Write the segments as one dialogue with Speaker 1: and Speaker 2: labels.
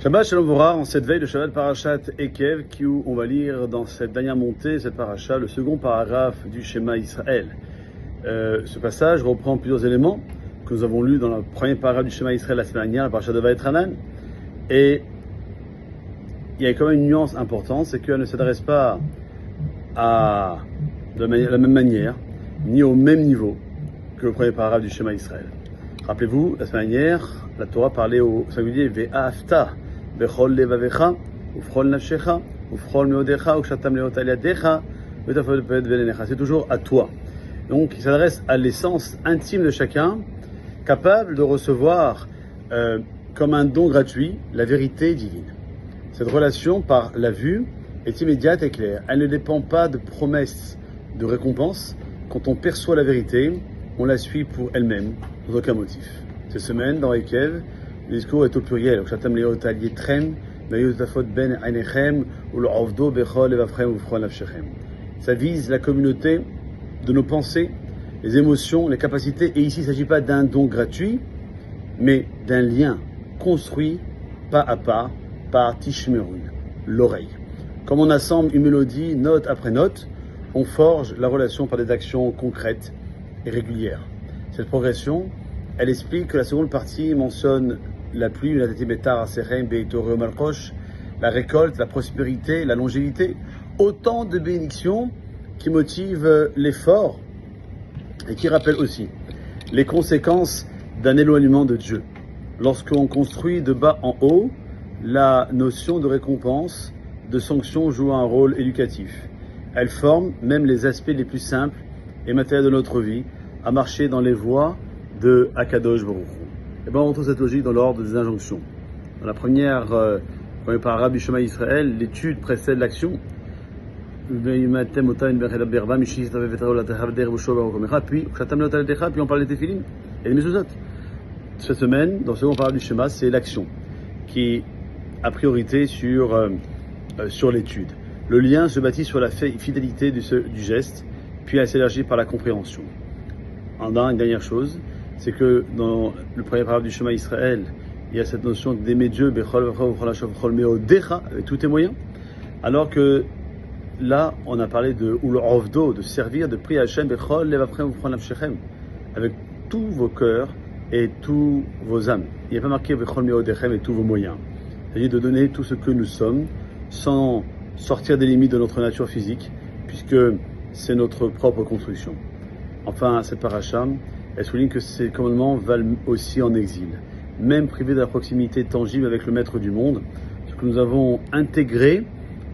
Speaker 1: Shabbat Shalom Vora, en cette veille de Shabbat Parashat Ekev, où on va lire dans cette dernière montée, cette parasha, le second paragraphe du Shema Israël. Ce passage reprend plusieurs éléments que nous avons lus dans le premier paragraphe du Shema Israël la semaine dernière, la parasha de Vaetranan. Et il y a quand même une nuance importante, c'est qu'elle ne s'adresse pas de la même manière, ni au même niveau que le premier paragraphe du Shema Israël. Rappelez-vous, la semaine dernière, la Torah parlait au singulier Ve'afta. Bechol levavecha, ufchol nafshecha, ufchol meodecha, ukshatam leot al yadecha, vetafod ped velenecha. C'est toujours à toi. Donc, il s'adresse à l'essence intime de chacun, capable de recevoir comme un don gratuit la vérité divine. Cette relation par la vue est immédiate et claire. Elle ne dépend pas de promesses de récompense. Quand on perçoit la vérité, on la suit pour elle-même, sans aucun motif. Cette semaine, dans Ekev, le discours est au pluriel. Ça vise la communauté de nos pensées, les émotions, les capacités. Et ici, il ne s'agit pas d'un don gratuit, mais d'un lien construit pas à pas par Tishmerun, l'oreille. Comme on assemble une mélodie note après note, on forge la relation par des actions concrètes et régulières. Cette progression, elle explique que la seconde partie mentionne la pluie, la récolte, la prospérité, la longévité, autant de bénédictions qui motivent l'effort et qui rappellent aussi les conséquences d'un éloignement de Dieu. Lorsqu'on construit de bas en haut, la notion de récompense, de sanction joue un rôle éducatif. Elle forme même les aspects les plus simples et matériels de notre vie à marcher dans les voies de Akadosh Baruch Hu. Et bien on retrouve cette logique dans l'ordre des injonctions. Dans la premier paragraphe du Shema Israël, l'étude précède l'action. Puis on parle des téfilim et des mezuzot. Cette semaine, dans le second paragraphe du Shema, c'est l'action qui a priorité sur l'étude. Le lien se bâtit sur la fidélité du geste, puis elle s'élargit par la compréhension. Une dernière chose, c'est que dans le premier paragraphe du Shema Israël, il y a cette notion d'aimer Dieu, avec tous tes moyens, alors que là, on a parlé de de servir, de prier à Hashem, avec tous vos cœurs et tous vos âmes. Il n'y a pas marqué et tous vos moyens. C'est-à-dire de donner tout ce que nous sommes, sans sortir des limites de notre nature physique, puisque c'est notre propre construction. Enfin, cette paracha, elle souligne que ces commandements valent aussi en exil. Même privé de la proximité tangible avec le Maître du monde, ce que nous avons intégré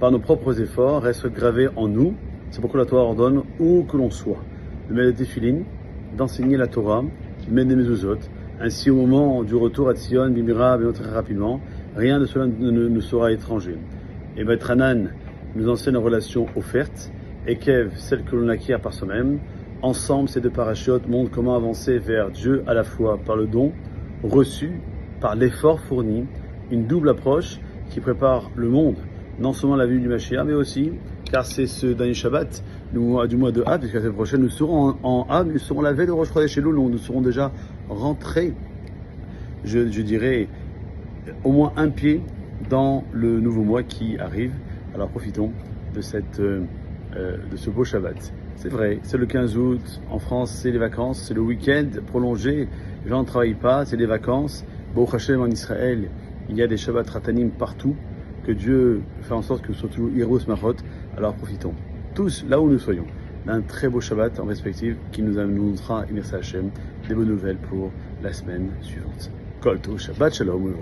Speaker 1: par nos propres efforts reste gravé en nous. C'est pourquoi la Torah ordonne où que l'on soit de mettre des téfilines, d'enseigner la Torah, de mettre des mezuzot. Ainsi, au moment du retour à Tzion, Bimira, très rapidement, rien de cela ne sera étranger. Et Vaetranan nous enseigne une relation offerte, Ekev, celle que l'on acquiert par soi-même. Ensemble, ces deux parachutes montrent comment avancer vers Dieu à la fois par le don reçu, par l'effort fourni, une double approche qui prépare le monde, non seulement la venue du Mashiach, mais aussi, car c'est ce dernier Shabbat du mois de Av, puisqu'à la semaine prochaine nous serons en Av, nous serons la veille de Rosh Chodesh Elul, nous serons déjà rentrés, je dirais, au moins un pied dans le nouveau mois qui arrive. Alors profitons de ce beau Shabbat. C'est vrai, c'est le 15 août, en France c'est les vacances, c'est le week-end prolongé, les gens ne travaillent pas, c'est les vacances. Baruch Hashem en Israël, il y a des Shabbat Ratanim partout, que Dieu fait en sorte que ce soit toujours Hiros Machot. Alors profitons, tous là où nous soyons, d'un très beau Shabbat en perspective qui nous annoncera, merci Hashem, des bonnes nouvelles pour la semaine suivante. Kol Tov, Shabbat Shalom.